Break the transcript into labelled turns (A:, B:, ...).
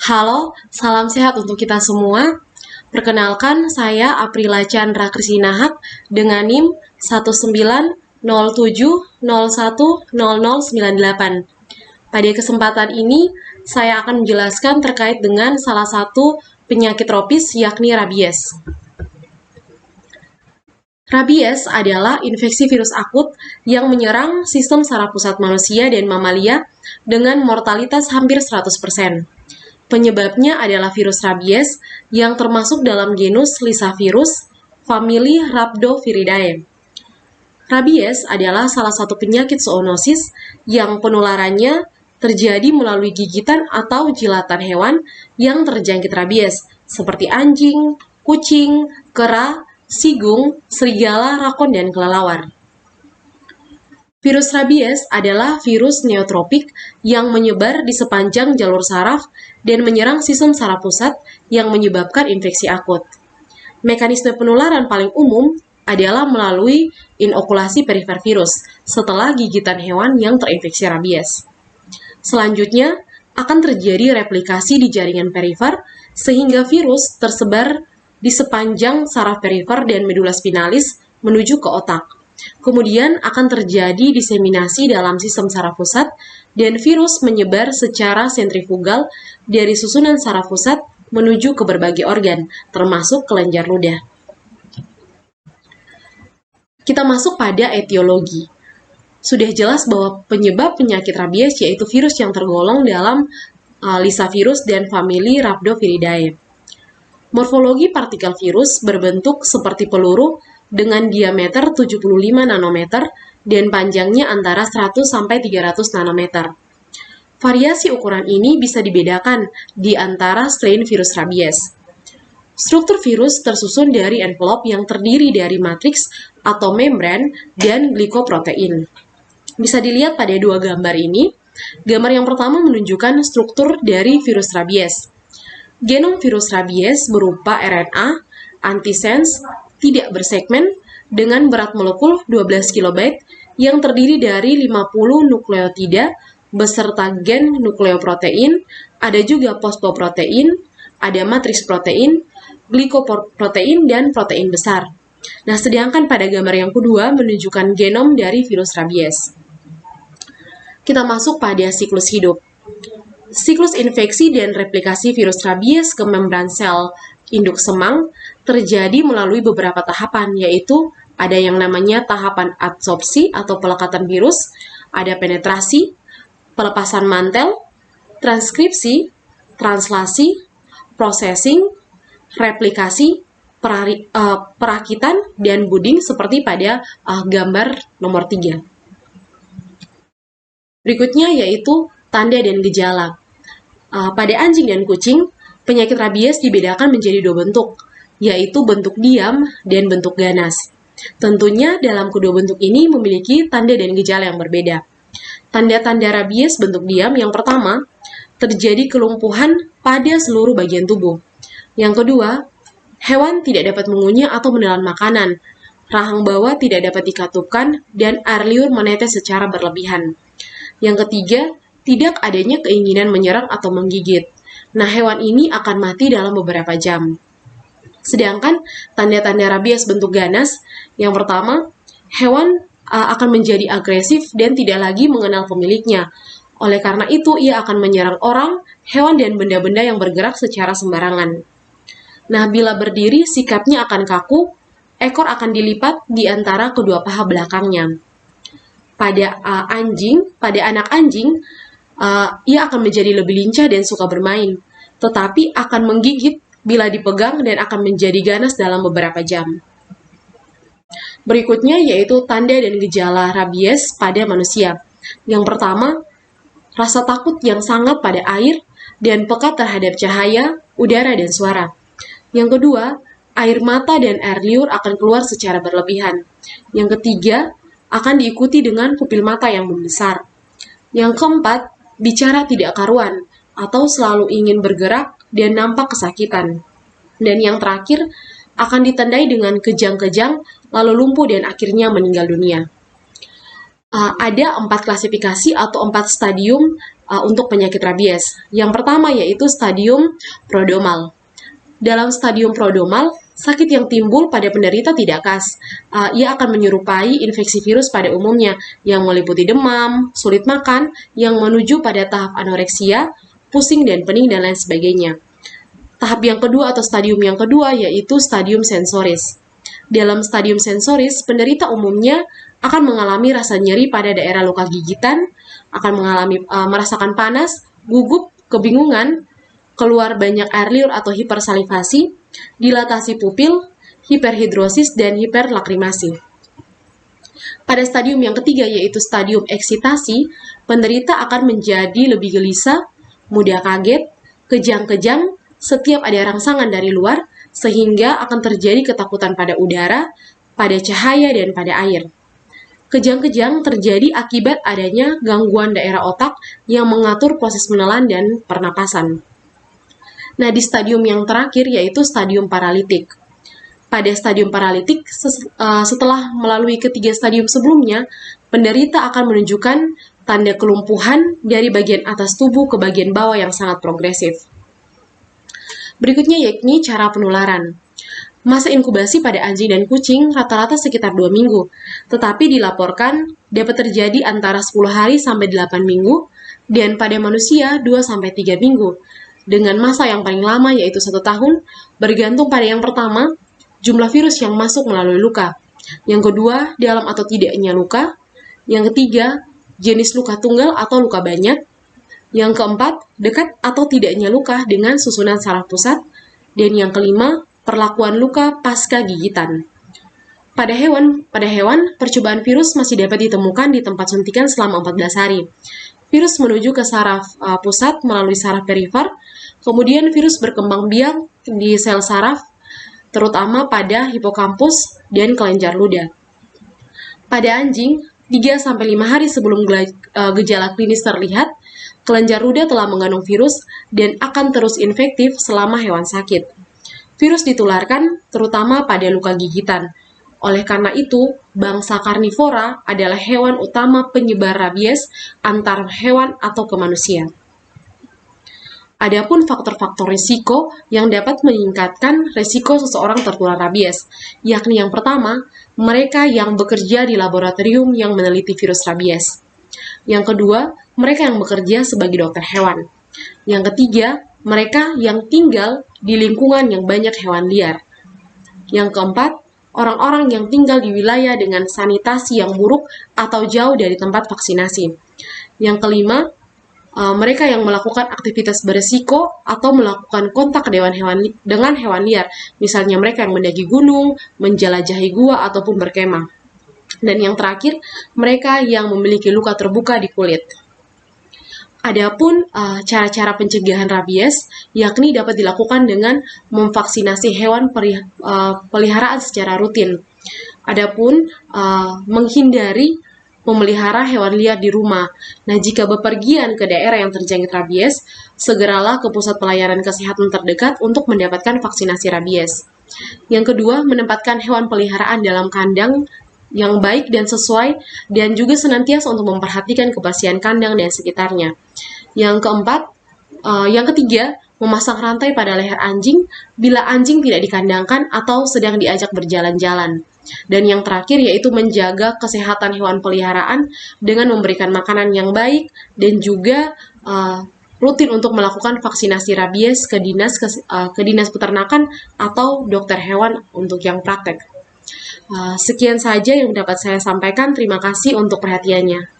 A: Halo, salam sehat untuk kita semua. Perkenalkan, saya Aprila Chandra Krisinahak dengan NIM 19070101098. Pada kesempatan ini, saya akan menjelaskan terkait dengan salah satu penyakit tropis yakni rabies. Rabies adalah infeksi virus akut yang menyerang sistem saraf pusat manusia dan mamalia dengan mortalitas hampir 100%. Penyebabnya adalah virus rabies yang termasuk dalam genus Lyssavirus, famili Rhabdoviridae. Rabies adalah salah satu penyakit zoonosis yang penularannya terjadi melalui gigitan atau jilatan hewan yang terjangkit rabies, seperti anjing, kucing, kera, sigung, serigala, rakon, dan kelelawar. Virus rabies adalah virus neotropik yang menyebar di sepanjang jalur saraf dan menyerang sistem saraf pusat yang menyebabkan infeksi akut. Mekanisme penularan paling umum adalah melalui inokulasi perifer virus setelah gigitan hewan yang terinfeksi rabies. Selanjutnya, akan terjadi replikasi di jaringan perifer sehingga virus tersebar di sepanjang saraf perifer dan medula spinalis menuju ke otak. Kemudian akan terjadi diseminasi dalam sistem saraf pusat dan virus menyebar secara sentrifugal dari susunan saraf pusat menuju ke berbagai organ, termasuk kelenjar ludah. Kita masuk pada etiologi. Sudah jelas bahwa penyebab penyakit rabies yaitu virus yang tergolong dalam Lyssavirus dan famili Rhabdoviridae. Morfologi partikel virus berbentuk seperti peluru dengan diameter 75 nanometer dan panjangnya antara 100 sampai 300 nanometer. Variasi ukuran ini bisa dibedakan di antara strain virus rabies. Struktur virus tersusun dari envelop yang terdiri dari matriks atau membran dan glikoprotein. Bisa dilihat pada dua gambar ini. Gambar yang pertama menunjukkan struktur dari virus rabies. Genom virus rabies berupa RNA, antisense, tidak bersegmen, dengan berat molekul 12 KB yang terdiri dari 50 nukleotida beserta gen nukleoprotein, ada juga fosfoprotein, ada matriks protein, glikoprotein, dan protein besar. Nah, sedangkan pada gambar yang kedua menunjukkan genom dari virus rabies. Kita masuk pada siklus hidup. Siklus infeksi dan replikasi virus rabies ke membran sel induk semang terjadi melalui beberapa tahapan, yaitu ada yang namanya tahapan adsorpsi atau pelekatan virus, ada penetrasi, pelepasan mantel, transkripsi, translasi, processing, replikasi, perakitan, dan budding seperti pada gambar nomor 3. Berikutnya yaitu tanda dan gejala. Pada anjing dan kucing, penyakit rabies dibedakan menjadi dua bentuk, yaitu bentuk diam dan bentuk ganas. Tentunya dalam kedua bentuk ini memiliki tanda dan gejala yang berbeda. Tanda-tanda rabies bentuk diam yang pertama, terjadi kelumpuhan pada seluruh bagian tubuh. Yang kedua, hewan tidak dapat mengunyah atau menelan makanan, rahang bawah tidak dapat dikatupkan, dan air liur menetes secara berlebihan. Yang ketiga, tidak adanya keinginan menyerang atau menggigit. Nah, hewan ini akan mati dalam beberapa jam. Sedangkan tanda-tanda rabies bentuk ganas, yang pertama, hewan akan menjadi agresif dan tidak lagi mengenal pemiliknya. Oleh karena itu, ia akan menyerang orang, hewan, dan benda-benda yang bergerak secara sembarangan. Nah, bila berdiri, sikapnya akan kaku, ekor akan dilipat di antara kedua paha belakangnya. Pada anak anjing, ia akan menjadi lebih lincah dan suka bermain, tetapi akan menggigit bila dipegang dan akan menjadi ganas dalam beberapa jam. Berikutnya yaitu tanda dan gejala rabies pada manusia. Yang pertama, rasa takut yang sangat pada air dan peka terhadap cahaya, udara, dan suara. Yang kedua, air mata dan air liur akan keluar secara berlebihan. Yang ketiga, akan diikuti dengan pupil mata yang membesar. Yang keempat, bicara tidak karuan atau selalu ingin bergerak dan nampak kesakitan. Dan yang terakhir, akan ditandai dengan kejang-kejang, lalu lumpuh dan akhirnya meninggal dunia. Ada 4 klasifikasi atau 4 stadium untuk penyakit rabies. Yang pertama yaitu stadium prodromal. Dalam stadium prodromal, sakit yang timbul pada penderita tidak khas. Ia akan menyerupai infeksi virus pada umumnya, yang meliputi demam, sulit makan, yang menuju pada tahap anoreksia, pusing dan pening, dan lain sebagainya. Tahap yang kedua atau stadium yang kedua yaitu stadium sensoris. Dalam stadium sensoris, penderita umumnya akan mengalami rasa nyeri pada daerah luka gigitan, akan merasakan panas, gugup, kebingungan, keluar banyak air liur atau hipersalivasi, dilatasi pupil, hiperhidrosis, dan hiperlakrimasi. Pada stadium yang ketiga yaitu stadium eksitasi, penderita akan menjadi lebih gelisah, mudah kaget, kejang-kejang, setiap ada rangsangan dari luar, sehingga akan terjadi ketakutan pada udara, pada cahaya, dan pada air. Kejang-kejang terjadi akibat adanya gangguan daerah otak yang mengatur proses menelan dan pernapasan. Nah, di stadium yang terakhir yaitu stadium paralitik. Pada stadium paralitik, setelah melalui ketiga stadium sebelumnya, penderita akan menunjukkan tanda kelumpuhan dari bagian atas tubuh ke bagian bawah yang sangat progresif. Berikutnya yakni cara penularan. Masa inkubasi pada anjing dan kucing rata-rata sekitar 2 minggu, tetapi dilaporkan dapat terjadi antara 10 hari sampai 8 minggu, dan pada manusia 2-3 minggu, dengan masa yang paling lama yaitu 1 tahun, bergantung pada yang pertama, jumlah virus yang masuk melalui luka, yang kedua, dalam atau tidaknya luka, yang ketiga, jenis luka tunggal atau luka banyak, yang keempat, dekat atau tidaknya luka dengan susunan saraf pusat, dan yang kelima, perlakuan luka pasca gigitan. Pada hewan, percobaan virus masih dapat ditemukan di tempat suntikan selama 14 hari. Virus menuju ke saraf pusat melalui saraf perifer, kemudian virus berkembang biak di sel saraf, terutama pada hipokampus dan kelenjar ludah. Pada anjing, 3-5 hari sebelum gejala klinis terlihat, kelenjar ludah telah mengandung virus dan akan terus infektif selama hewan sakit. Virus ditularkan terutama pada luka gigitan. Oleh karena itu, bangsa karnivora adalah hewan utama penyebar rabies antar hewan atau ke manusia. Adapun faktor-faktor risiko yang dapat meningkatkan risiko seseorang tertular rabies, yakni yang pertama, mereka yang bekerja di laboratorium yang meneliti virus rabies. Yang kedua, mereka yang bekerja sebagai dokter hewan. Yang ketiga, mereka yang tinggal di lingkungan yang banyak hewan liar. Yang keempat, orang-orang yang tinggal di wilayah dengan sanitasi yang buruk atau jauh dari tempat vaksinasi. Yang kelima, mereka yang melakukan aktivitas beresiko atau melakukan kontak dengan hewan liar, misalnya mereka yang mendaki gunung, menjelajahi gua, ataupun berkemah. Dan yang terakhir, mereka yang memiliki luka terbuka di kulit. Adapun cara-cara pencegahan rabies, yakni dapat dilakukan dengan memvaksinasi hewan peliharaan secara rutin. Adapun menghindari memelihara hewan liar di rumah. Nah, jika bepergian ke daerah yang terjangkit rabies, segeralah ke pusat pelayanan kesehatan terdekat untuk mendapatkan vaksinasi rabies. Yang kedua, menempatkan hewan peliharaan dalam kandang yang baik dan sesuai, dan juga senantiasa untuk memperhatikan kebersihan kandang dan sekitarnya. Yang ketiga, memasang rantai pada leher anjing bila anjing tidak dikandangkan atau sedang diajak berjalan-jalan. Dan yang terakhir yaitu menjaga kesehatan hewan peliharaan dengan memberikan makanan yang baik dan juga rutin untuk melakukan vaksinasi rabies ke dinas peternakan atau dokter hewan untuk yang praktek. Sekian saja yang dapat saya sampaikan. Terima kasih untuk perhatiannya.